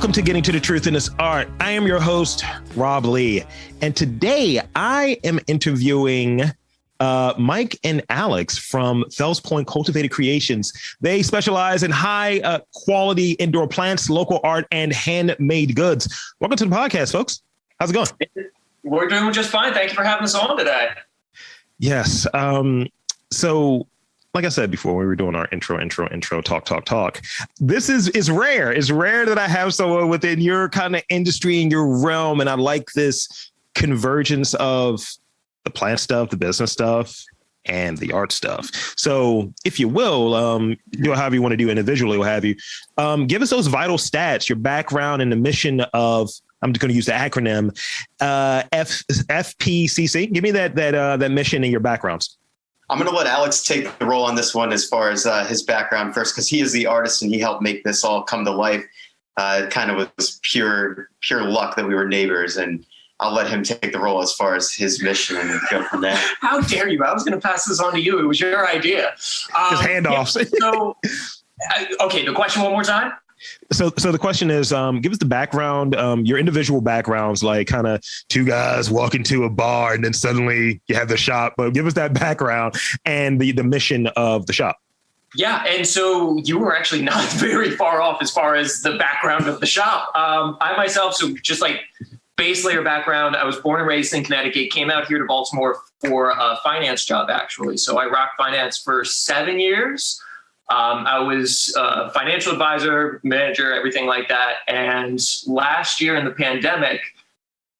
Welcome to Getting to the Truth in This Art. I am your host, Rob Lee. And today I am interviewing Mike and Alex from Point Cultivated Creations. They specialize in high quality indoor plants, local art, and handmade goods. Welcome to the podcast, folks. How's it going? We're doing just fine. Thank you for having us on today. Yes. So like I said before, we were doing our intro, talk. This is rare. It's rare that I have someone within your kind of industry and your realm. And I like this convergence of the plant stuff, the business stuff, and the art stuff. So if you will, however you want to do individually, what have you, give us those vital stats, your background and the mission of, I'm just going to use the acronym, FPCC. Give me that mission and your backgrounds. I'm going to let Alex take the role on this one as far as his background first, because he is the artist and he helped make this all come to life. It kind of was pure luck that we were neighbors, and I'll let him take the role as far as his mission and go from there. How dare you? I was going to pass this on to you. It was your idea. Just handoffs. Okay, the question one more time. So the question is, give us the background, your individual backgrounds, like kind of two guys walk into a bar and then suddenly you have the shop, but give us that background and the mission of the shop. Yeah. And so you were actually not very far off as far as the background of the shop. I myself, so just like base layer background, I was born and raised in Connecticut, came out here to Baltimore for a finance job, actually. So I rocked finance for 7 years. I was a financial advisor, manager, everything like that. And last year in the pandemic,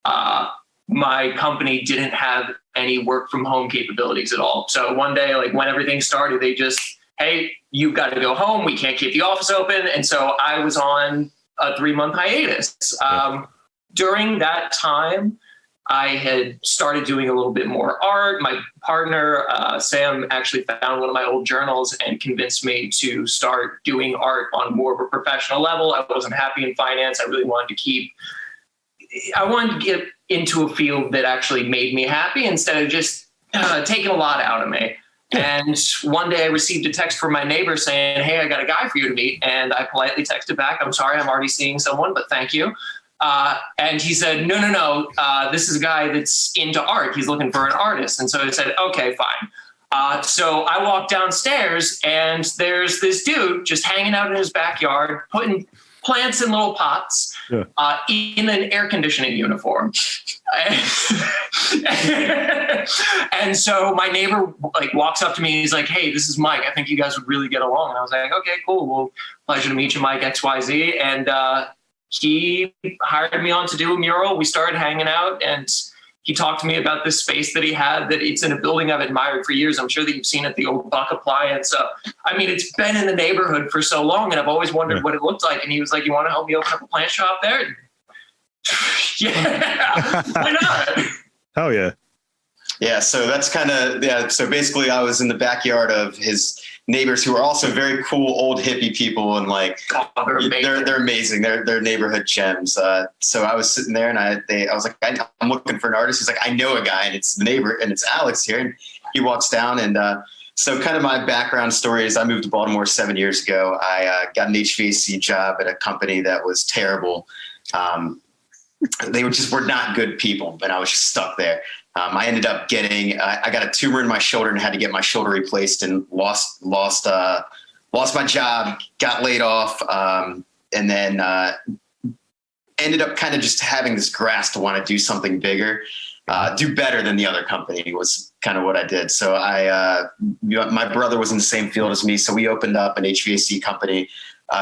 my company didn't have any work from home capabilities at all. So one day, like when everything started, they just, hey, you've got to go home. We can't keep the office open. And so I was on a 3-month hiatus. During that time, I had started doing a little bit more art. My partner, Sam, actually found one of my old journals and convinced me to start doing art on more of a professional level. I wasn't happy in finance. I really wanted to get into a field that actually made me happy instead of just taking a lot out of me. And one day I received a text from my neighbor saying, hey, I got a guy for you to meet. And I politely texted back, I'm sorry, I'm already seeing someone, but thank you. And he said, no, this is a guy that's into art. He's looking for an artist. And so I said, okay, fine. So I walked downstairs and there's this dude just hanging out in his backyard, putting plants in little pots, in an air conditioning uniform. And so my neighbor walks up to me and he's like, hey, this is Mike. I think you guys would really get along. And I was like, okay, cool. Well, pleasure to meet you, Mike, XYZ. And, he hired me on to do a mural. We started hanging out and he talked to me about this space that he had, that it's in a building I've admired for years. I'm sure that you've seen it, the old Buck Appliance. I mean, it's been in the neighborhood for so long and I've always wondered what it looked like. And he was like, you want to help me open up a plant shop there? Yeah, why not? Oh yeah. Yeah. So that's so basically I was in the backyard of his neighbors who are also very cool old hippie people, and they're amazing. They're neighborhood gems. So I was sitting there and I was like, I'm looking for an artist. He's like, I know a guy, and it's the neighbor, and it's Alex here. And he walks down, and so kind of my background story is I moved to Baltimore 7 years ago. I got an HVAC job at a company that was terrible. They were not good people, but I was just stuck there. I ended up I got a tumor in my shoulder and had to get my shoulder replaced, and lost my job, got laid off, and then ended up kind of just having this grasp to want to do something bigger, do better than the other company was kind of what I did. So my brother was in the same field as me. So we opened up an HVAC company,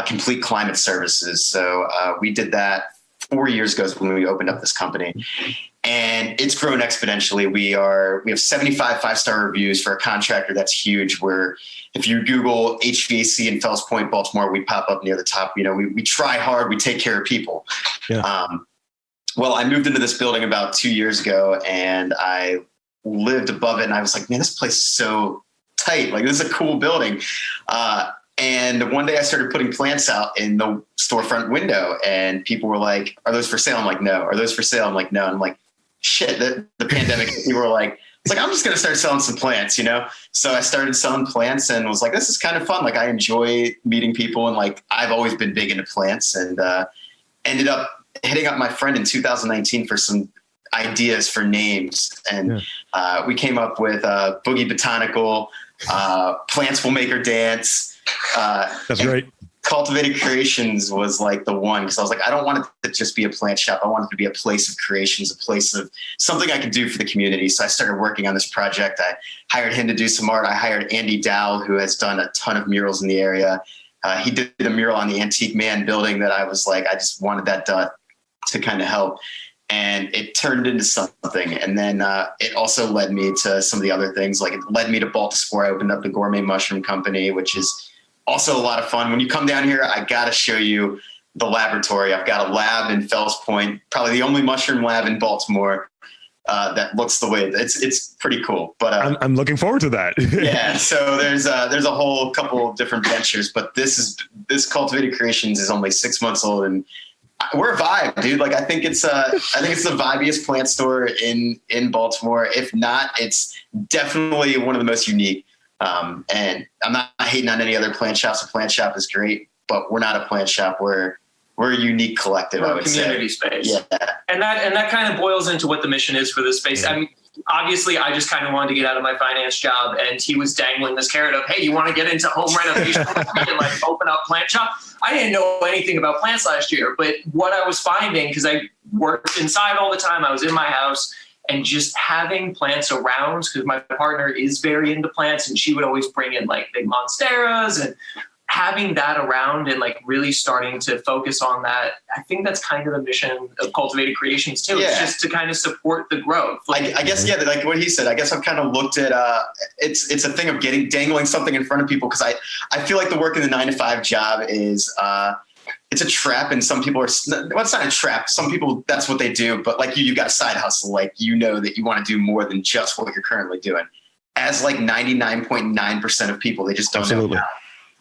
Complete Climate Services. So we did that 4 years ago when we opened up this company. And it's grown exponentially. We have 75 5-star reviews for a contractor. That's huge. If you Google HVAC in Fells Point, Baltimore, we pop up near the top. You know, we try hard. We take care of people. Yeah. Well, I moved into this building about 2 years ago, and I lived above it. And I was like, man, this place is so tight. Like, this is a cool building. And one day I started putting plants out in the storefront window, and people were like, are those for sale? I'm like, no. Are those for sale? I'm like, no. And I'm like, shit, the pandemic, people were like, it's like, I'm just going to start selling some plants, you know? So I started selling plants and was like, this is kind of fun. Like, I enjoy meeting people, and like, I've always been big into plants, and ended up hitting up my friend in 2019 for some ideas for names. And we came up with Boogie Botanical, Plants Will Make Her Dance. That's great. Cultivated Creations was like the one, because I was like, I don't want it to just be a plant shop. I want it to be a place of creations, a place of something I could do for the community. So I started working on this project. I hired him to do some art. I hired Andy Dowell, who has done a ton of murals in the area. He did a mural on the Antique Man building that I was like, I just wanted that done to kind of help. And it turned into something. And then it also led me to some of the other things. Like, it led me to Baltimore. I opened up the Gourmet Mushroom Company, which is also a lot of fun. When you come down here, I got to show you the laboratory. I've got a lab in Fells Point, probably the only mushroom lab in Baltimore that looks the way it's pretty cool. But I'm looking forward to that. Yeah. So there's a whole couple of different ventures, but this Cultivated Creations is only 6 months old, and we're a vibe, dude. Like, I think it's the vibiest plant store in Baltimore. If not, it's definitely one of the most unique. And I'm not hating on any other plant shops. A plant shop is great, but we're not a plant shop. We're a unique collective. We're I would community say. Space. Yeah. And that kind of boils into what the mission is for this space. I mean, obviously, I just kind of wanted to get out of my finance job, and he was dangling this carrot of, hey, you want to get into home renovation and like open up plant shop? I didn't know anything about plants last year, but what I was finding, because I worked inside all the time, I was in my house, and just having plants around, because my partner is very into plants, and she would always bring in like big monsteras, and having that around and like really starting to focus on that. I think that's kind of the mission of Cultivated Creations too. Yeah. It's just to kind of support the growth. Like, I guess, yeah, like what he said, I guess I've kind of looked at, it's a thing of dangling something in front of people. Cause I feel like the work in the 9-to-5 job is, it's a trap, and some people it's not a trap. Some people, that's what they do. But like you got a side hustle. Like, you know that you want to do more than just what you're currently doing. As like 99.9% of people, they just don't know how.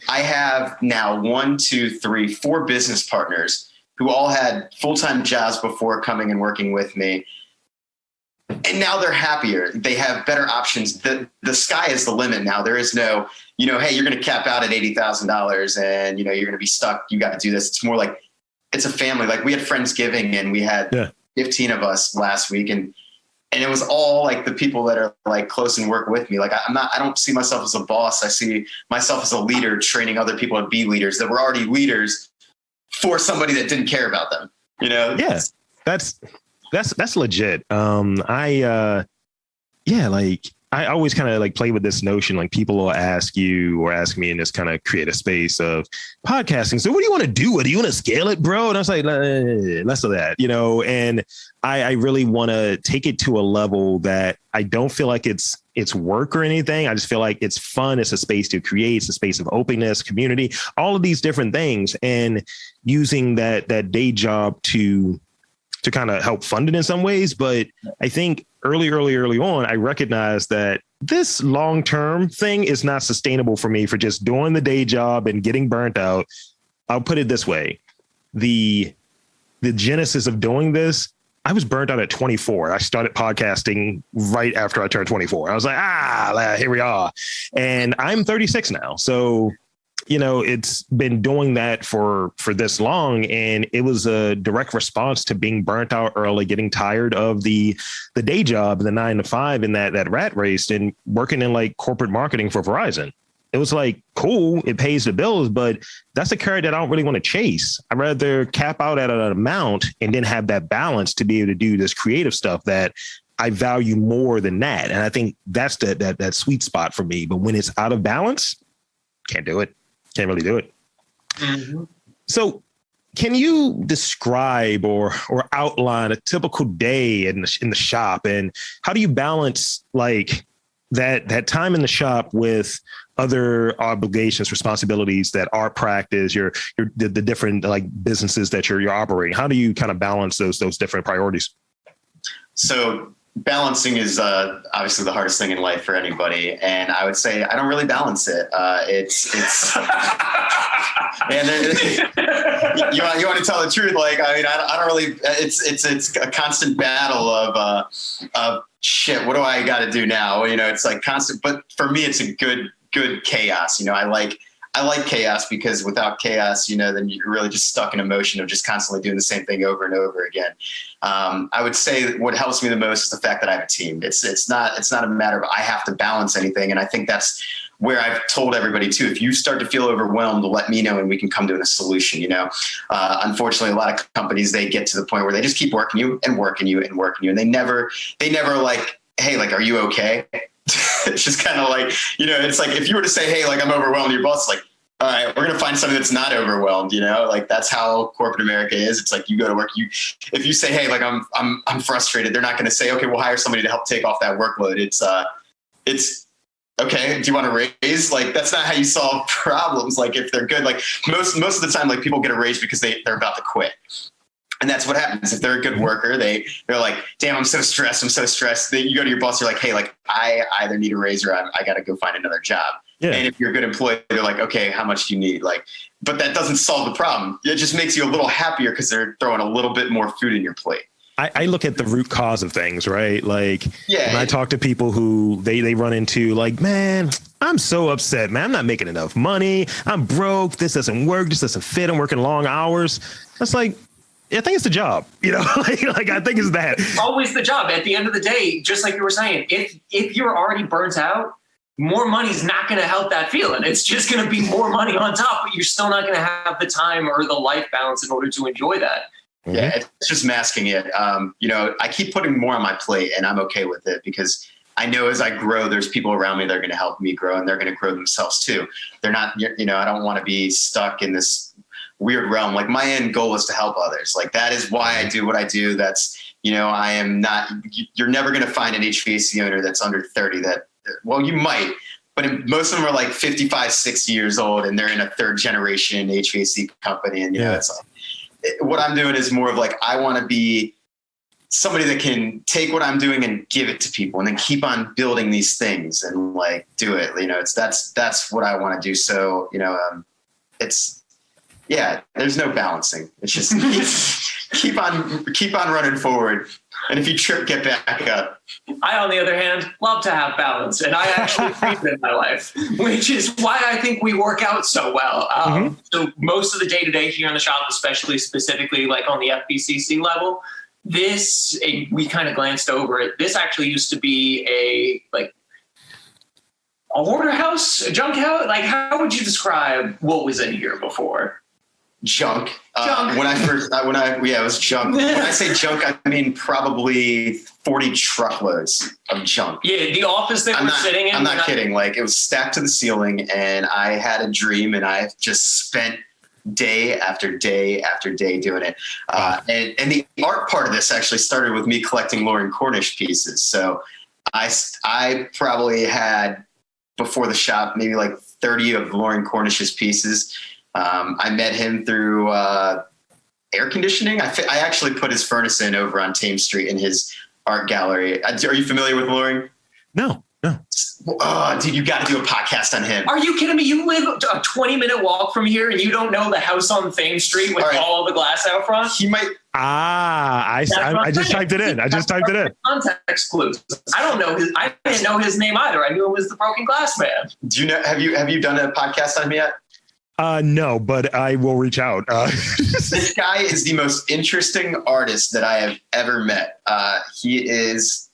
I have now 4 business partners who all had full-time jobs before coming and working with me. And now they're happier. They have better options. The sky is the limit now. There is no, hey, you're going to cap out at $80,000 and, you're going to be stuck. You got to do this. It's more like it's a family. Like, we had Friendsgiving, and we had 15 of us last week. And it was all like the people that are like close and work with me. Like, I don't see myself as a boss. I see myself as a leader, training other people to be leaders that were already leaders for somebody that didn't care about them, Yeah, that's legit. I always kind of like play with this notion, like people will ask you or ask me in this kind of creative space of podcasting. So what do you want to do? Do you want to scale it, bro? And I was like, less of that, and I really want to take it to a level that I don't feel like it's work or anything. I just feel like it's fun. It's a space to create. It's a space of openness, community, all of these different things, and using that day job to kind of help fund it in some ways. But I think early on, I recognized that this long-term thing is not sustainable for me for just doing the day job and getting burnt out. I'll put it this way. The genesis of doing this, I was burnt out at 24. I started podcasting right after I turned 24. I was like, here we are. And I'm 36 now. So, it's been doing that for this long, and it was a direct response to being burnt out early, getting tired of the day job, the 9-to-5, and that rat race, and working in like corporate marketing for Verizon. It was like, cool, it pays the bills, but that's a carrot that I don't really want to chase. I'd rather cap out at an amount and then have that balance to be able to do this creative stuff that I value more than that. And I think that's that sweet spot for me. But when it's out of balance, can't do it. Can't really do it. Mm-hmm. So can you describe or outline a typical day in the shop, and how do you balance like that time in the shop with other obligations, responsibilities, that art practice, the different like businesses that you're operating? How do you kind of balance those different priorities? So balancing is obviously the hardest thing in life for anybody, and I would say I don't really balance it. It's man, you want to tell the truth? Like, I mean, I don't really. It's a constant battle of shit. What do I got to do now? It's like constant. But for me, it's a good chaos. I like chaos because without chaos, then you're really just stuck in a motion of just constantly doing the same thing over and over again. I would say what helps me the most is the fact that I have a team. It's not a matter of I have to balance anything. And I think that's where I've told everybody too, if you start to feel overwhelmed, let me know and we can come to a solution. Unfortunately, a lot of companies, they get to the point where they just keep working you and working you and working you. And they never like, hey, like, are you okay? It's just kind of like, it's like if you were to say, hey, like I'm overwhelmed, your boss is like, all right, we're going to find something that's not overwhelmed, like that's how corporate America is. It's like you go to work, if you say, hey, like I'm frustrated, they're not going to say, okay, we'll hire somebody to help take off that workload. It's okay. Do you want to raise? Like, that's not how you solve problems. Like if they're good, like most of the time, like people get a raise because they're about to quit. And that's what happens. If they're a good worker, they're like, damn, I'm so stressed. Then you go to your boss, you're like, hey, like I either need a raise or I got to go find another job. Yeah. And if you're a good employee, they're like, okay, how much do you need? Like, but that doesn't solve the problem. It just makes you a little happier because they're throwing a little bit more food in your plate. I look at the root cause of things, right? Like when I talk to people who they run into like, man, I'm so upset, man. I'm not making enough money. I'm broke. This doesn't work. This doesn't fit. I'm working long hours. That's like, I think it's the job, like I think it's that. Always the job. At the end of the day, just like you were saying, if you're already burnt out, more money is not going to help that feeling. It's just going to be more money on top, but you're still not going to have the time or the life balance in order to enjoy that. Yeah, it's just masking it. I keep putting more on my plate and I'm okay with it because I know as I grow, there's people around me that are going to help me grow and they're going to grow themselves too. They're not, I don't want to be stuck in this weird realm. Like my end goal is to help others. Like that is why I do what I do. That's, I am not, you're never going to find an HVAC owner that's under 30 well, you might, but most of them are like 55, 60 years old and they're in a third generation HVAC company. And, it's like, what I'm doing is more of like, I want to be somebody that can take what I'm doing and give it to people and then keep on building these things and like do it. That's what I want to do. So, there's no balancing. It's just keep on running forward. And if you trip, get back up. I, on the other hand, love to have balance. And I actually need it in my life, which is why I think we work out so well. So most of the day-to-day here in the shop, especially specifically like on the FBCC level, we kind of glanced over it. This actually used to be a hoarder house, a junk house. Like, how would you describe what was in here before? Junk. It was junk. When I say junk, I mean probably 40 truckloads of junk. Yeah, the office that we're sitting in. I'm not kidding. Like it was stacked to the ceiling and I had a dream and I just spent day after day after day doing it. And the art part of this actually started with me collecting Lauren Cornish pieces. So I probably had before the shop, maybe like 30 of Lauren Cornish's pieces. I met him through air conditioning. I actually put his furnace in over on Thames Street in his art gallery. Are you familiar with Lauren? No. Oh, dude, you got to do a podcast on him. Are you kidding me? You live a 20-minute walk from here and you don't know the house on Thames Street with all the glass out front? He might. I just typed it in. Context clues. I didn't know his name either. I knew it was the Broken Glass Man. Do you know? Have you done a podcast on him yet? No, but I will reach out. This guy is the most interesting artist that I have ever met. He is,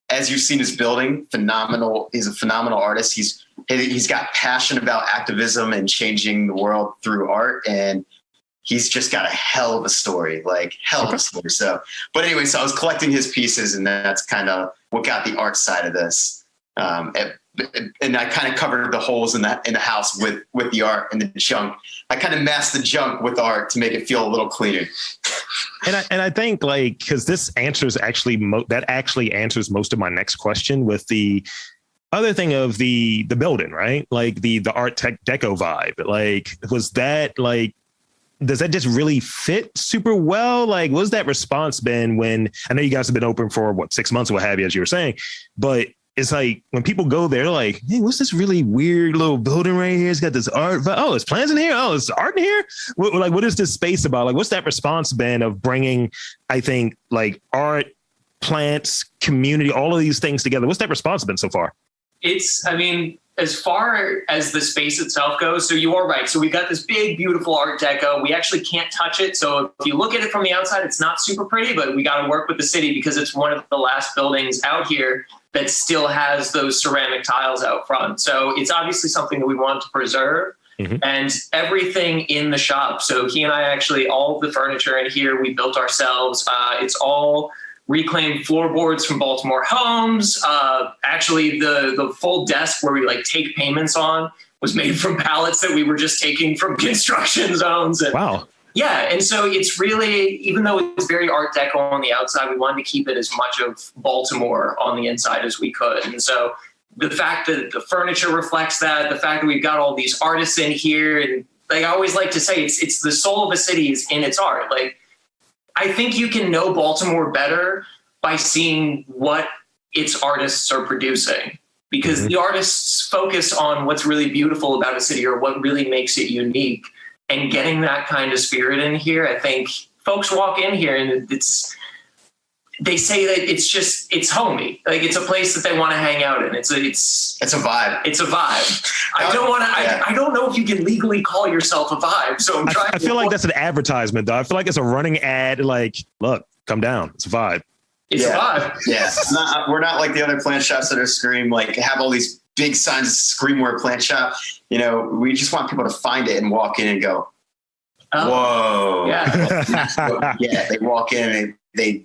as you've seen his building, phenomenal. He's a phenomenal artist. He's got passion about activism and changing the world through art. And he's just got a hell of a story, of a story. So, but anyway, so I was collecting his pieces and that's kind of what got the art side of this. And I kind of covered the holes in the house with the art and the junk. I kind of masked the junk with art to make it feel a little cleaner. And I think because this answers that actually answers most of my next question with the other thing of the building, right? Like the art tech deco vibe. Like, was that does that just really fit super well? Like, what's that response been when I know you guys have been open for 6 months or what have you, as you were saying, but it's like when people go there, like, hey, what's this really weird little building right here? It's got this art. Oh, there's plants in here. Oh, there's art in here. What is this space about? Like, what's that response been of bringing, I think, like art, plants, community, all of these things together? What's that response been so far? It's, as far as the space itself goes, so you are right. So we've got this big, beautiful Art Deco. We actually can't touch it. So if you look at it from the outside, it's not super pretty, but we got to work with the city because it's one of the last buildings out here that still has those ceramic tiles out front. So it's obviously something that we want to preserve. Mm-hmm. And everything in the shop. So he and I actually, all of the furniture in here, we built ourselves. It's all reclaimed floorboards from Baltimore homes. Actually, the full desk where we like take payments on was made from pallets that we were just taking from construction zones. And, wow. Yeah. And so it's really, even though it's very Art Deco on the outside, we wanted to keep it as much of Baltimore on the inside as we could. And so the fact that the furniture reflects that, the fact that we've got all these artists in here, and like I always like to say, it's the soul of a city is in its art. Like, I think you can know Baltimore better by seeing what its artists are producing, because mm-hmm. the artists focus on what's really beautiful about a city or what really makes it unique, and getting that kind of spirit in here. I think folks walk in here and they say that it's homey. Like it's a place that they want to hang out in. It's a vibe. It's a vibe. I don't know if you can legally call yourself a vibe. So I'm trying. I feel like that's an advertisement though. I feel like it's a running ad. Like, look, come down. It's a vibe. It's a vibe. Yeah. We're not like the other plant shops that are scream, like have all these big signs, scream we're a plant shop. You know, we just want people to find it and walk in and go, whoa. Yeah. Yeah. They walk in and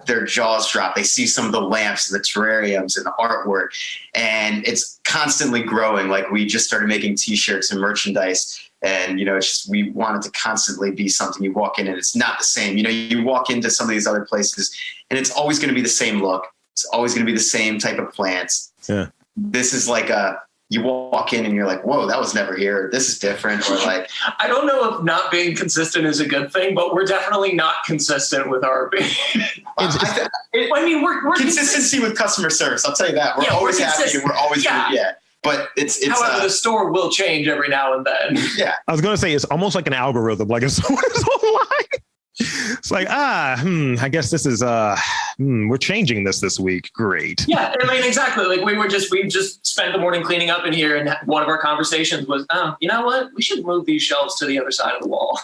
their jaws drop. They see some of the lamps and the terrariums and the artwork, and it's constantly growing. Like we just started making t-shirts and merchandise, and, you know, it's just, we want it to constantly be something you walk in and it's not the same. You know, you walk into some of these other places and it's always going to be the same look. It's always going to be the same type of plants. Yeah. This is like you walk in and you're like, whoa, that was never here. This is different. Or like, I don't know if not being consistent is a good thing, but we're definitely not consistent with our. I mean, we're consistency with customer service. I'll tell you that. We're always happy and we're always But it's however, the store will change every now and then. Yeah. I was going to say it's almost like an algorithm. Like if someone is online, it's like, I guess this is, we're changing this week. Great. Yeah. I mean, exactly. Like we just spent the morning cleaning up in here, and one of our conversations was, you know what? We should move these shelves to the other side of the wall.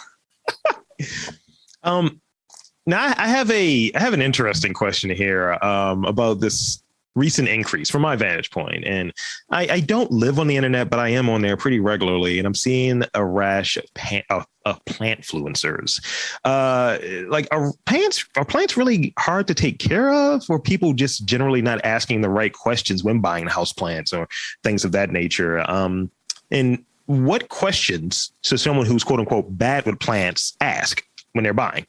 Now I have an interesting question here, about this recent increase from my vantage point. And I don't live on the internet, but I am on there pretty regularly. And I'm seeing a rash of plant influencers. Like are plants really hard to take care of, or people just generally not asking the right questions when buying house plants or things of that nature? And what questions should someone who's quote unquote bad with plants ask when they're buying?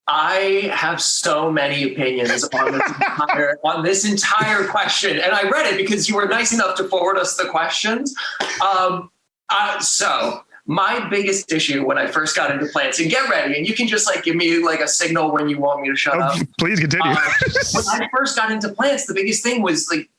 I have so many opinions on this entire question, and I read it because you were nice enough to forward us the questions. So my biggest issue when I first got into plants, and get ready, and you can just like give me like a signal when you want me to shut up. Please continue. When I first got into plants, the biggest thing was like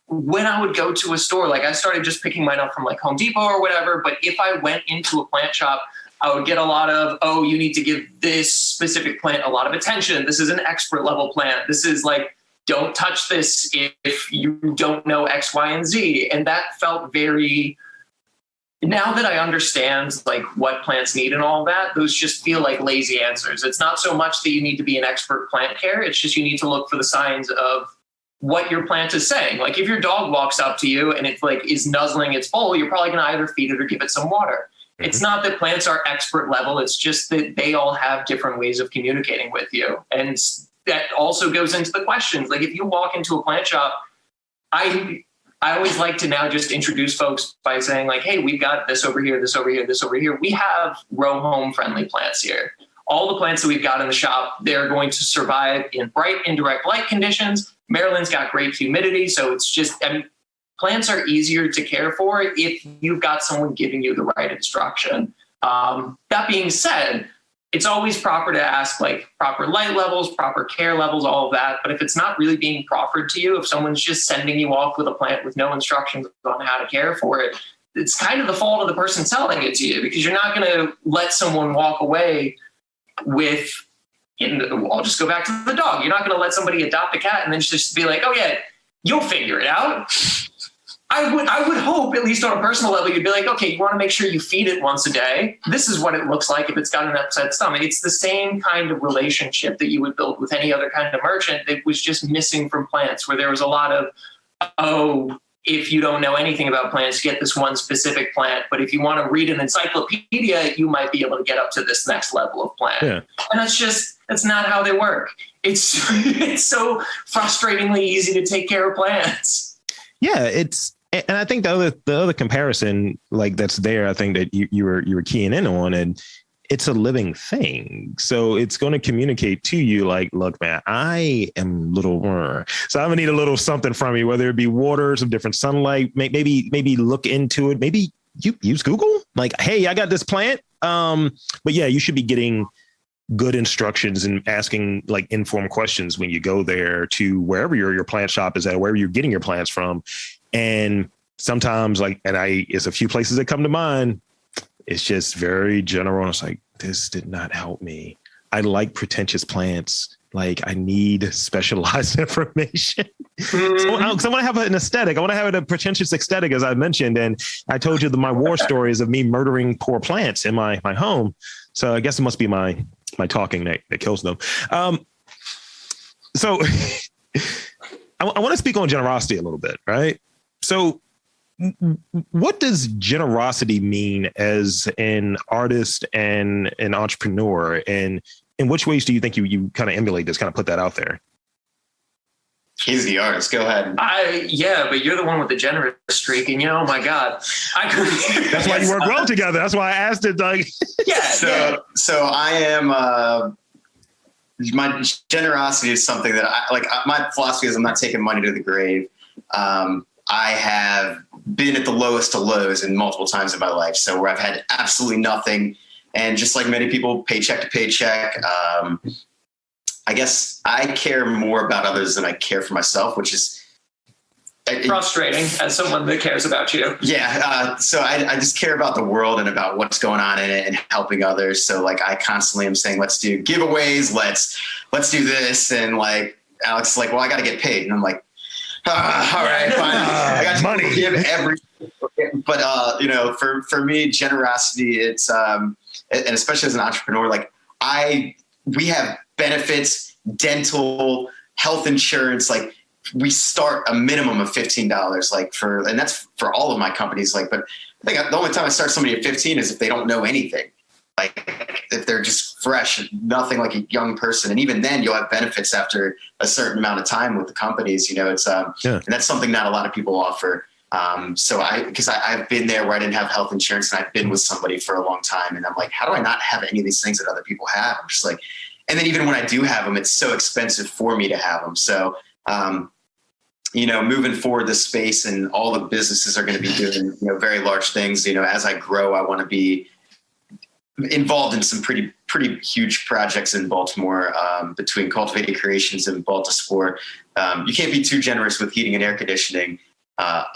when I would go to a store, like I started just picking mine up from like Home Depot or whatever. But if I went into a plant shop, I would get a lot of, you need to give this specific plant a lot of attention. This is an expert level plant. This is like, don't touch this if you don't know X, Y, and Z. And that felt very, now that I understand like what plants need and all that, those just feel like lazy answers. It's not so much that you need to be an expert plant care. It's just, you need to look for the signs of what your plant is saying. Like if your dog walks up to you and it's like is nuzzling its bowl, you're probably going to either feed it or give it some water. Mm-hmm. It's not that plants are expert level. It's just that they all have different ways of communicating with you. And that also goes into the questions. Like if you walk into a plant shop, I always like to now just introduce folks by saying like, hey, we've got this over here, this over here, this over here. We have row home friendly plants here. All the plants that we've got in the shop, they're going to survive in bright indirect light conditions. Maryland's got great humidity. So it's just, plants are easier to care for if you've got someone giving you the right instruction. That being said, it's always proper to ask like proper light levels, proper care levels, all of that. But if it's not really being proffered to you, if someone's just sending you off with a plant with no instructions on how to care for it, it's kind of the fault of the person selling it to you, because you're not going to let someone walk away with, I'll just go back to the dog. You're not going to let somebody adopt a cat and then just be like, oh yeah, you'll figure it out. I would hope, at least on a personal level, you'd be like, okay, you want to make sure you feed it once a day. This is what it looks like if it's got an upset stomach. It's the same kind of relationship that you would build with any other kind of merchant that was just missing from plants, where there was a lot of, oh, if you don't know anything about plants, get this one specific plant. But if you want to read an encyclopedia, you might be able to get up to this next level of plant. Yeah. And that's not how they work. It's so frustratingly easy to take care of plants. Yeah, and I think the other comparison like that's there, I think that you were keying in on, and it's a living thing. So it's going to communicate to you like, look, man, I am little, so I'm gonna need a little something from you, whether it be water, some different sunlight, maybe look into it. Maybe you use Google, like, hey, I got this plant. But yeah, you should be getting good instructions and asking like informed questions when you go there to wherever your plant shop is at, wherever you're getting your plants from. And sometimes it's a few places that come to mind. It's just very general. And it's like, this did not help me. I like pretentious plants. Like I need specialized information. So I want to have an aesthetic. I want to have a pretentious aesthetic, as I mentioned. And I told you my war stories of me murdering poor plants in my home. So I guess it must be my talking that kills them. So I want to speak on generosity a little bit, right? So what does generosity mean as an artist and an entrepreneur? And in which ways do you think you kind of emulate this, kind of put that out there? He's the artist. Go ahead. Yeah, but you're the one with the generous streak, and oh my God, that's why you work well together. That's why I asked it. Like, yeah. So I am. My generosity is something that my philosophy is I'm not taking money to the grave. I have been at the lowest of lows in multiple times in my life. So where I've had absolutely nothing, and just like many people, paycheck to paycheck. I guess I care more about others than I care for myself, which is frustrating as someone that cares about you. Yeah. So I just care about the world and about what's going on in it and helping others. So like I constantly am saying, let's do giveaways. Let's do this. And like Alex is like, well, I got to get paid. And I'm like, all right, fine. I got money to give everything. But for me, generosity, it's and especially as an entrepreneur, like we have benefits, dental, health insurance, like we start a minimum of $15, and that's for all of my companies. But I think the only time I start somebody at 15 is if they don't know anything, like if they're just fresh, nothing like a young person. And even then you'll have benefits after a certain amount of time with the companies, it's, and that's something not a lot of people offer. Because I've been there where I didn't have health insurance and I've been with somebody for a long time. And I'm like, how do I not have any of these things that other people have? I'm just like, and then even when I do have them, it's so expensive for me to have them. So, moving forward this space and all the businesses are going to be doing, very large things. As I grow, I want to be involved in some pretty huge projects in Baltimore, between Cultivated Creations and Baltimore. You can't be too generous with heating and air conditioning.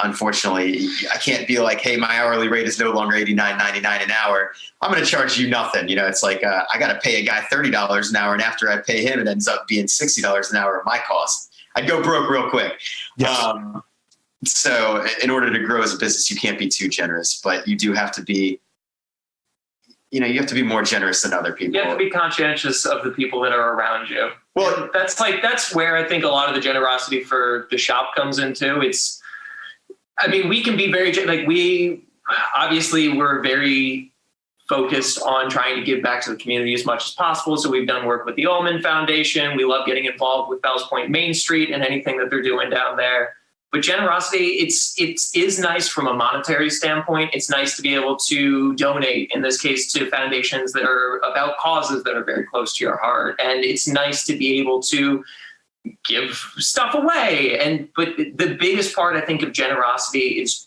Unfortunately, I can't be like, hey, my hourly rate is no longer $89.99 an hour. I'm going to charge you nothing. It's like, I got to pay a guy $30 an hour. And after I pay him, it ends up being $60 an hour at my cost. I'd go broke real quick. Yes. So in order to grow as a business, you can't be too generous, but you do have to be, you have to be more generous than other people. You have to be conscientious of the people that are around you. Well, that's where I think a lot of the generosity for the shop comes into. We can be very, we're very focused on trying to give back to the community as much as possible. So we've done work with the Ullman Foundation. We love getting involved with Fells Point Main Street and anything that they're doing down there. But generosity, it is nice from a monetary standpoint. It's nice to be able to donate, in this case, to foundations that are about causes that are very close to your heart. And it's nice to be able to give stuff away. But the biggest part, I think, of generosity is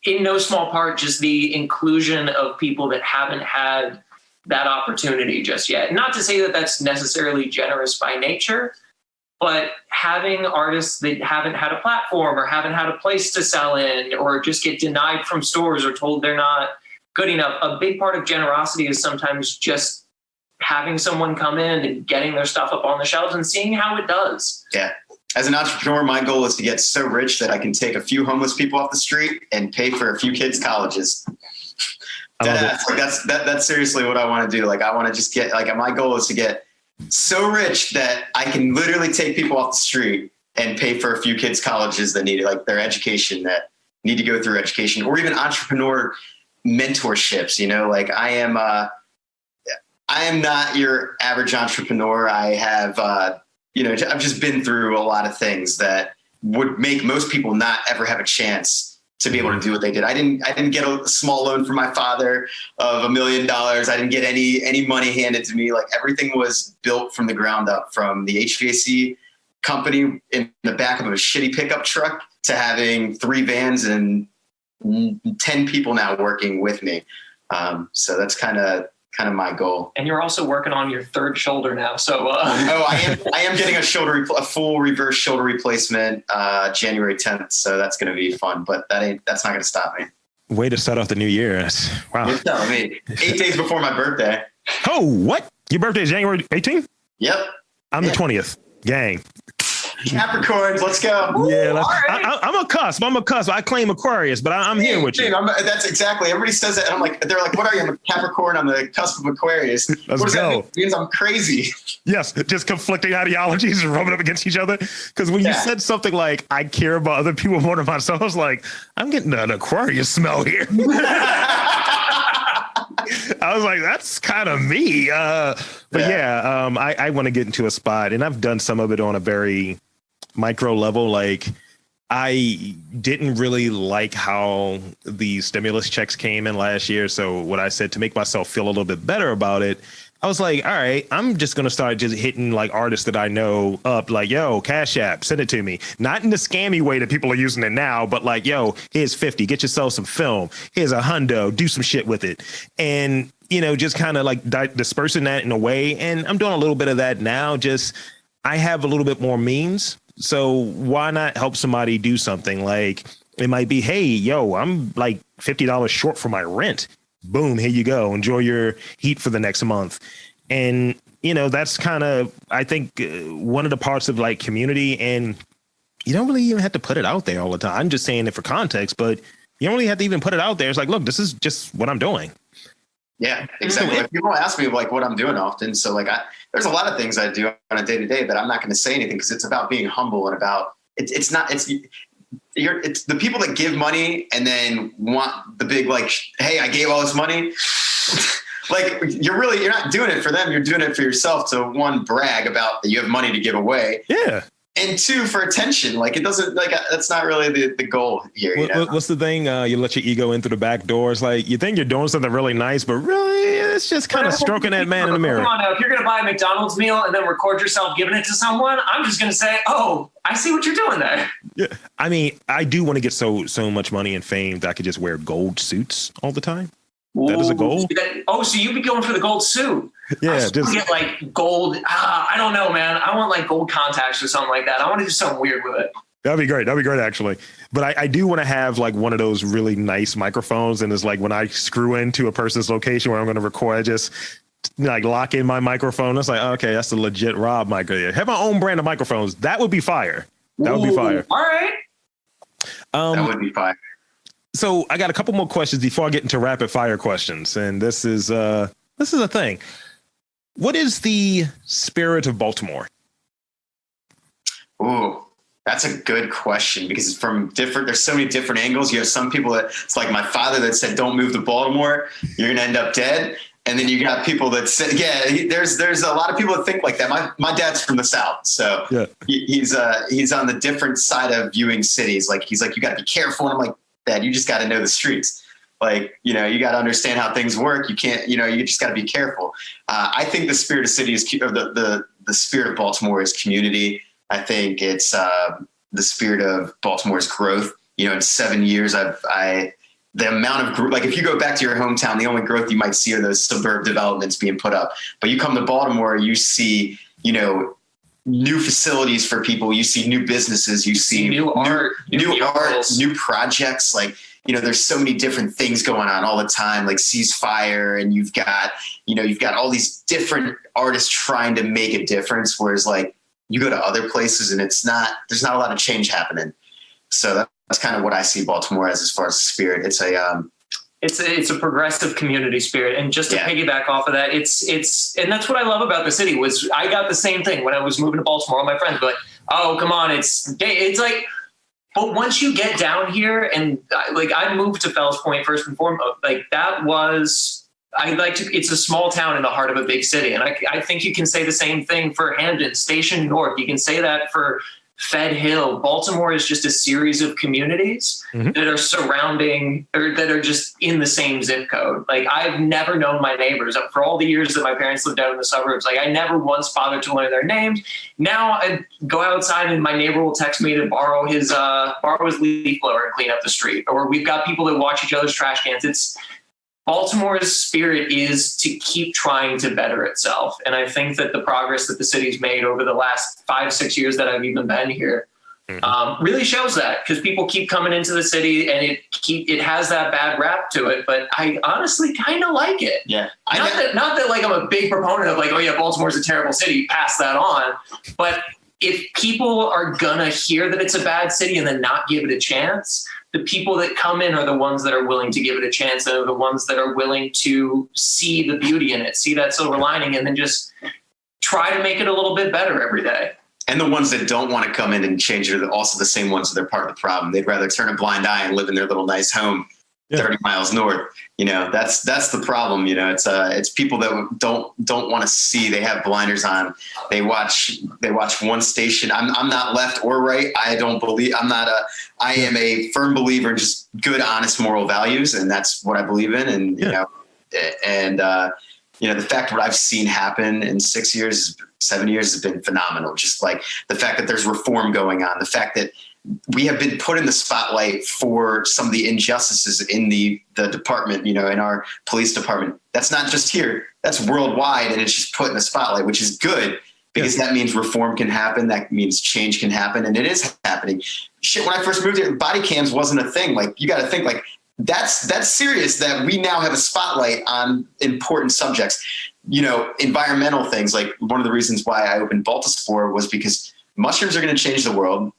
in no small part just the inclusion of people that haven't had that opportunity just yet. Not to say that that's necessarily generous by nature, but having artists that haven't had a platform or haven't had a place to sell in or just get denied from stores or told they're not good enough. A big part of generosity is sometimes just having someone come in and getting their stuff up on the shelves and seeing how it does. Yeah. as an entrepreneur, my goal is to get so rich that I can take a few homeless people off the street and pay for a few kids' colleges. That's seriously what I want to do. Like, I want to just get, like, my goal is to get so rich that I can literally take people off the street and pay for a few kids' colleges that need, like, their education, that need to go through education, or even entrepreneur mentorships. You know, like, I am not your average entrepreneur. I have, I've just been through a lot of things that would make most people not ever have a chance to be able to do what they did. I didn't get a small loan from my father of $1 million. I didn't get any money handed to me. Like, everything was built from the ground up, from the HVAC company in the back of a shitty pickup truck to having 3 vans and 10 people now working with me. So that's kind of my goal. And you're also working on your 3rd shoulder now. So, I am getting a full reverse shoulder replacement, January 10th. So that's going to be fun, but that's not going to stop me. Way to start off the new year. Wow. You're telling me 8 days before my birthday. Oh, what? Your birthday is January 18th? Yep. I'm the 20th. Gang. Capricorns, let's go. Yeah, right. I'm a cusp. I claim Aquarius, but I'm here with you. That's exactly. Everybody says that. And I'm like, they're like, what are you? I'm a Capricorn. I'm the cusp of Aquarius. Let's go. That mean? It means I'm crazy. Yes, just conflicting ideologies and rubbing up against each other. Because when you said something like, I care about other people more than myself, I was like, I'm getting an Aquarius smell here. I was like, that's kind of me. I want to get into a spot, and I've done some of it on a very micro level. Like, I didn't really like how the stimulus checks came in last year. So what I said, to make myself feel a little bit better about it, I was like, all right, I'm just going to start just hitting like artists that I know up, like, yo, Cash App, send it to me. Not in the scammy way that people are using it now, but like, yo, here's 50, get yourself some film. Here's a hundo, do some shit with it. And, just kind of like dispersing that in a way. And I'm doing a little bit of that now. Just, I have a little bit more means. So why not help somebody do something? Like, it might be, hey, yo, I'm like $50 short for my rent. Boom, here you go. Enjoy your heat for the next month. And, that's kind of, I think, one of the parts of like community. And you don't really even have to put it out there all the time. I'm just saying it for context, but you don't really have to even put it out there. It's like, look, this is just what I'm doing. Yeah, exactly. Like, people ask me like what I'm doing often. So like, there's a lot of things I do on a day to day, but I'm not going to say anything because it's about being humble and about it's the people that give money and then want the big, like, hey, I gave all this money. Like, you're not doing it for them. You're doing it for yourself to, 1, brag about that you have money to give away. Yeah. And 2, for attention. Like, it doesn't, like, that's not really the goal here. What's the thing? You let your ego in through the back doors. Like, you think you're doing something really nice, but really it's just kind of stroking that man in the mirror. Come on now. If you're going to buy a McDonald's meal and then record yourself giving it to someone, I'm just going to say, oh, I see what you're doing there. Yeah. I mean, I do want to get so much money and fame that I could just wear gold suits all the time. That is a goal. So you'd be going for the gold suit. Yeah, just get like gold. I don't know, man. I want like gold contacts or something like that. I want to do something weird with it. That'd be great. Actually. But I do want to have like one of those really nice microphones. And it's like when I screw into a person's location where I'm going to record, I just like lock in my microphone. It's like, okay, that's a legit Rob microphone. Have my own brand of microphones. That would be fire. That would be fire. All right. That would be fire. So I got a couple more questions before I get into rapid fire questions. And this is a thing. What is the spirit of Baltimore? Ooh, that's a good question because it's there's so many different angles. You have some people that it's like my father that said, don't move to Baltimore. You're going to end up dead. And then you got people that say, there's a lot of people that think like that. My dad's from the South. So yeah. He's on the different side of viewing cities. Like, he's like, you got to be careful. And I'm like, Dad, you just got to know the streets. Like, you got to understand how things work. You can't, you just got to be careful. I think the spirit of city is, or the spirit of Baltimore is community. I think it's the spirit of Baltimore's growth. In 7 years, the amount of growth, like if you go back to your hometown, the only growth you might see are those suburb developments being put up. But you come to Baltimore, you see, new facilities for people. You see new businesses. You see new art, new projects. Like, there's so many different things going on all the time, like Ceasefire, and you've got all these different artists trying to make a difference. Whereas like you go to other places and there's not a lot of change happening. So that's kind of what I see Baltimore as far as spirit. It's a progressive community spirit. And just to piggyback off of that, and that's what I love about the city was I got the same thing when I was moving to Baltimore. All my friends were like, oh, come on. It's like, but once you get down here and like I moved to Fells Point first and foremost, like that was, it's a small town in the heart of a big city. And I think you can say the same thing for Hamden, Station North. You can say that for Fed Hill. Baltimore is just a series of communities that are surrounding or that are just in the same zip code. Like I've never known my neighbors for all the years that my parents lived out in the suburbs. Like I never once bothered to learn their names. Now I go outside and my neighbor will text me to borrow his leaf blower and clean up the street. Or we've got people that watch each other's trash cans. Baltimore's spirit is to keep trying to better itself. And I think that the progress that the city's made over the last 5-6 years that I've even been here really shows that, because people keep coming into the city and it has that bad rap to it. But I honestly kind of like it. Yeah. Not that like I'm a big proponent of like, oh yeah, Baltimore's a terrible city, pass that on. But if people are gonna hear that it's a bad city and then not give it a chance, the people that come in are the ones that are willing to give it a chance and are the ones that are willing to see the beauty in it, see that silver lining, and then just try to make it a little bit better every day. And the ones that don't want to come in and change it are also the same ones that are part of the problem. They'd rather turn a blind eye and live in their little nice home 30 miles north. You know, that's the problem. You know, it's people that don't want to see. They have blinders on. They watch one station. I'm not left or right. I am a firm believer in just good, honest, moral values. And that's what I believe in. And, the fact what I've seen happen in 7 years has been phenomenal. Just like the fact that there's reform going on, the fact that we have been put in the spotlight for some of the injustices in the department, in our police department. That's not just here, that's worldwide. And it's just put in the spotlight, which is good because that means reform can happen. That means change can happen. And it is happening. Shit. When I first moved here, body cams wasn't a thing. Like you got to think like that's serious that we now have a spotlight on important subjects, environmental things. Like one of the reasons why I opened Baltimore was because mushrooms are going to change the world.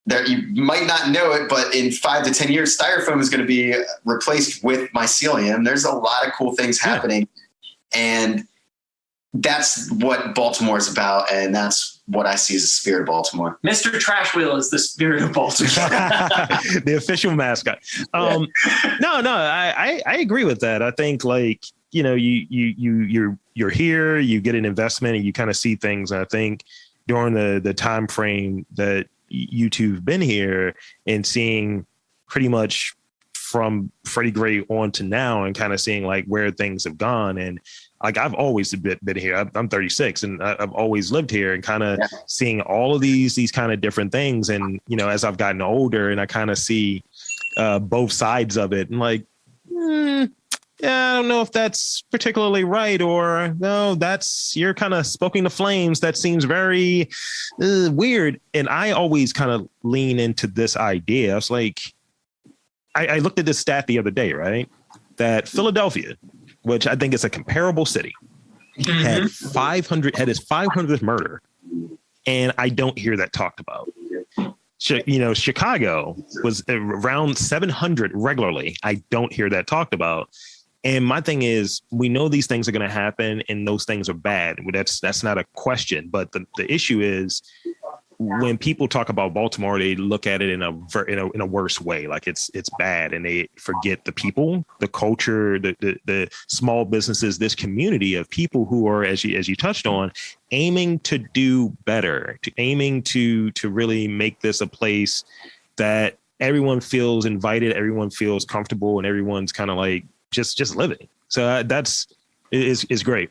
That you might not know it, but in 5 to 10 years, styrofoam is going to be replaced with mycelium. There's a lot of cool things happening. And that's what Baltimore is about. And that's what I see as the spirit of Baltimore. Mr. Trash Wheel is the spirit of Baltimore. The official mascot. No, I agree with that. I think like, you're here, you get an investment and you kind of see things. And I think during the time frame that you two have been here and seeing pretty much from Freddie Gray on to now and kind of seeing like where things have gone. And like, I've always been here. I'm 36 and I've always lived here and kind of seeing all of these kind of different things. And, as I've gotten older and I kind of see both sides of it and like, I don't know if that's particularly right or no, you're kind of spoken to flames. That seems very weird. And I always kind of lean into this idea. I was like, I looked at this stat the other day, right? That Philadelphia, which I think is a comparable city, had his 500th murder. And I don't hear that talked about. Chicago was around 700 regularly. I don't hear that talked about. And my thing is, we know these things are going to happen and those things are bad. That's not a question. But the issue is when people talk about Baltimore, they look at it in a worse way. Like it's bad and they forget the people, the culture, the small businesses, this community of people who are, as you touched on, aiming to do better, aiming to really make this a place that everyone feels invited, everyone feels comfortable, and everyone's kind of like, just living. So that's great.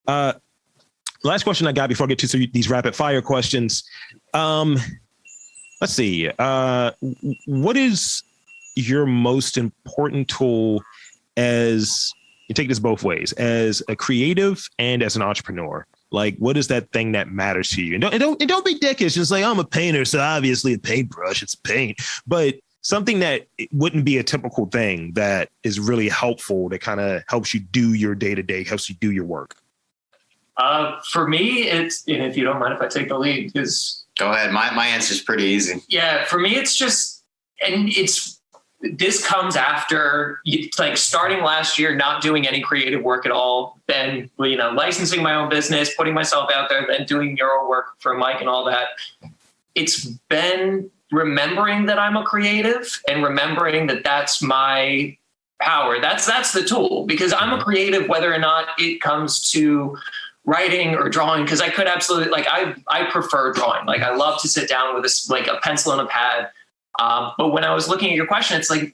Last question I got before I get to these rapid fire questions. Let's see. What is your most important tool as you take this both ways, as a creative and as an entrepreneur? Like, what is that thing that matters to you? And don't be dickish. Just like, I'm a painter, so obviously a paintbrush, it's paint. But something that wouldn't be a typical thing that is really helpful, that kind of helps you do your day-to-day, helps you do your work. For me, it's, and if you don't mind if I take the lead, because go ahead. My answer is pretty easy. Yeah, for me, it's just, and this comes after like starting last year, not doing any creative work at all, then, licensing my own business, putting myself out there, then doing Euro work for Mike and all that. It's been remembering that I'm a creative and remembering that that's my power. That's the tool, because I'm a creative, whether or not it comes to writing or drawing, because I could absolutely, like, I prefer drawing. Like, I love to sit down with a pencil and a pad. But when I was looking at your question, it's like,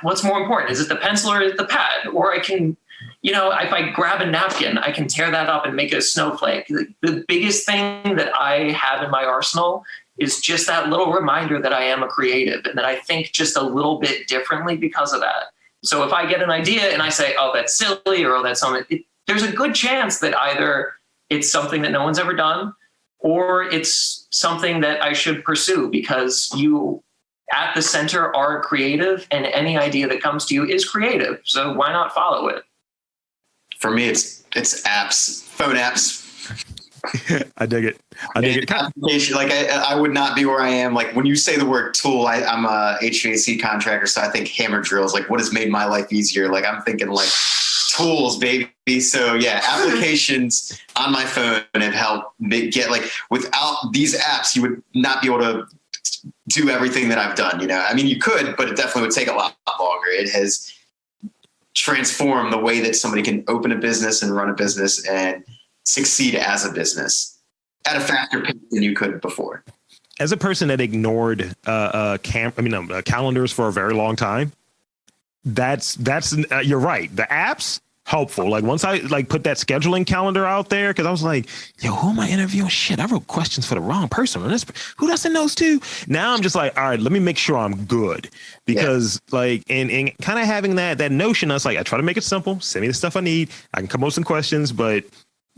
what's more important? Is it the pencil or is it the pad? Or I can, if I grab a napkin, I can tear that up and make a snowflake. The biggest thing that I have in my arsenal is just that little reminder that I am a creative and that I think just a little bit differently because of that. So if I get an idea and I say, oh, that's silly, or oh, that's something, there's a good chance that either it's something that no one's ever done, or it's something that I should pursue, because you at the center are creative and any idea that comes to you is creative. So why not follow it? For me, it's apps, phone apps. I dig it. Application, like I would not be where I am. Like when you say the word tool, I'm a HVAC contractor, so I think hammer drills. Like what has made my life easier? Like I'm thinking like tools, baby. So yeah, applications on my phone have helped get, like, without these apps, you would not be able to do everything that I've done. I mean, you could, but it definitely would take a lot longer. It has transformed the way that somebody can open a business and run a business and succeed as a business at a faster pace than you could before. As a person that ignored calendars for a very long time, that's you're right. The apps helpful. Like once I put that scheduling calendar out there, because I was like, yo, who am I interviewing? Shit, I wrote questions for the wrong person. Who doesn't know too? Now I'm just like, all right, let me make sure I'm good, because and kind of having that notion, I was like, I try to make it simple. Send me the stuff I need. I can come up with some questions, but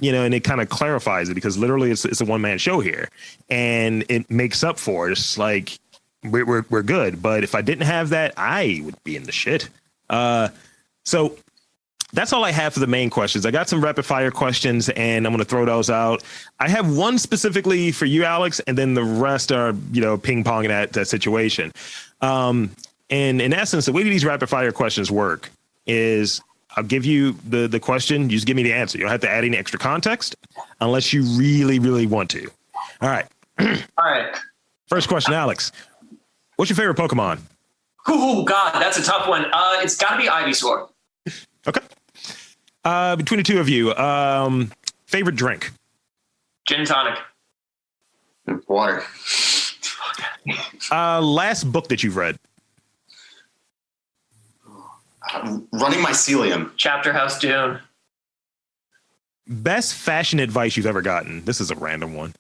and it kind of clarifies it, because literally it's a one-man show here, and it makes up for it. It's like we're good. But if I didn't have that, I would be in the shit. So that's all I have for the main questions. I got some rapid fire questions, and I'm going to throw those out. I have one specifically for you, Alex, and then the rest are, ping ponging that situation. And in essence, the way these rapid fire questions work is I'll give you the question. You just give me the answer. You don't have to add any extra context unless you really, really want to. All right. All right. First question, Alex. What's your favorite Pokemon? Oh, God, that's a tough one. It's got to be Ivysaur. Okay. Between the two of you, favorite drink? Gin and tonic. Water. Last book that you've read? Running Mycelium. Chapter House Dune. Best fashion advice you've ever gotten? This is a random one.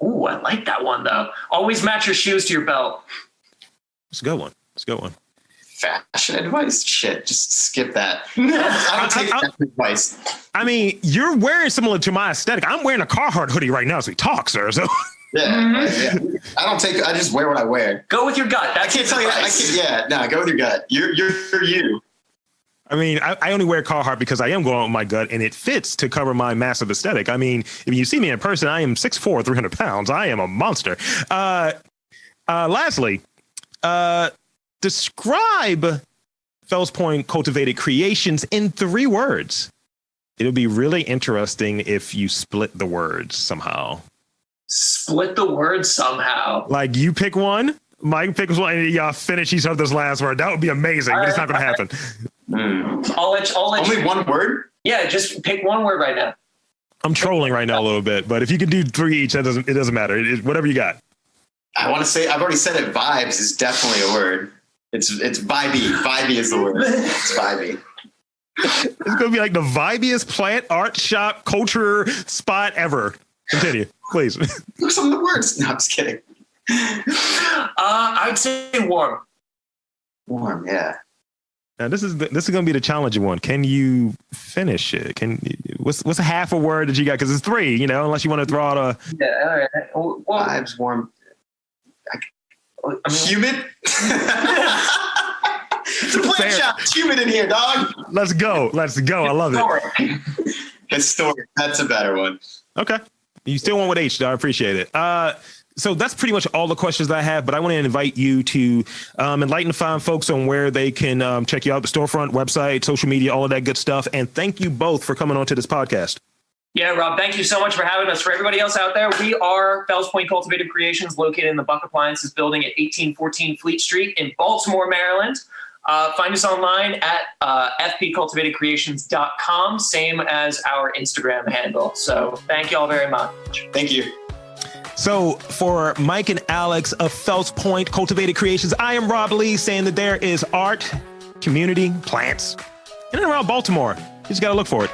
Ooh, I like that one, though. Always match your shoes to your belt. It's a good one. Fashion advice? Shit, just skip that. I don't take fashion advice. I mean, you're wearing similar to my aesthetic. I'm wearing a Carhartt hoodie right now as we talk, sir. So yeah. I just wear what I wear. Go with your gut. I can't tell you. Go with your gut. You're you. I mean, I only wear Carhartt because I am going with my gut, and it fits to cover my massive aesthetic. I mean, if you see me in person, I am 6'4", 300 pounds. I am a monster. Lastly, describe Fells Point Cultivated Creations in 3 words. It'll be really interesting if you split the words somehow. Split the words somehow. Like you pick one, Mike picks one, and y'all finish each other's last word. That would be amazing, but it's not going to happen. I'll let Only one word? Yeah, just pick one word right now. I'm trolling right now a little bit, but if you can do 3 each, it doesn't matter. Whatever you got. I want to say, I've already said it. Vibes is definitely a word. It's vibey. Vibey is the word. It's vibey. It's going to be like the vibiest plant art shop culture spot ever. Continue, please. Look some of the words. No, I'm just kidding. I would say warm. Warm, yeah. Now this is going to be the challenging one. Can you finish it? What's a half a word that you got? Because it's 3, unless you want to throw out a. Yeah, all right. Well, vibes, warm. Humid. It's a plant shop. It's humid in here, dog. Let's go. I love it. Historic. That's a better one. Okay. You still went with H, though. I appreciate it. So that's pretty much all the questions that I have, but I want to invite you to enlighten the fine folks on where they can check you out, the storefront, website, social media, all of that good stuff. And thank you both for coming on to this podcast. Yeah, Rob, thank you so much for having us. For everybody else out there, we are Fells Point Cultivated Creations, located in the Buck Appliances building at 1814 Fleet Street in Baltimore, Maryland. Find us online at fpcultivatedcreations.com, same as our Instagram handle. So thank you all very much. Thank you. So for Mike and Alex of Fells Point Cultivated Creations, I am Rob Lee, saying that there is art, community, plants, in and around Baltimore. You just got to look for it.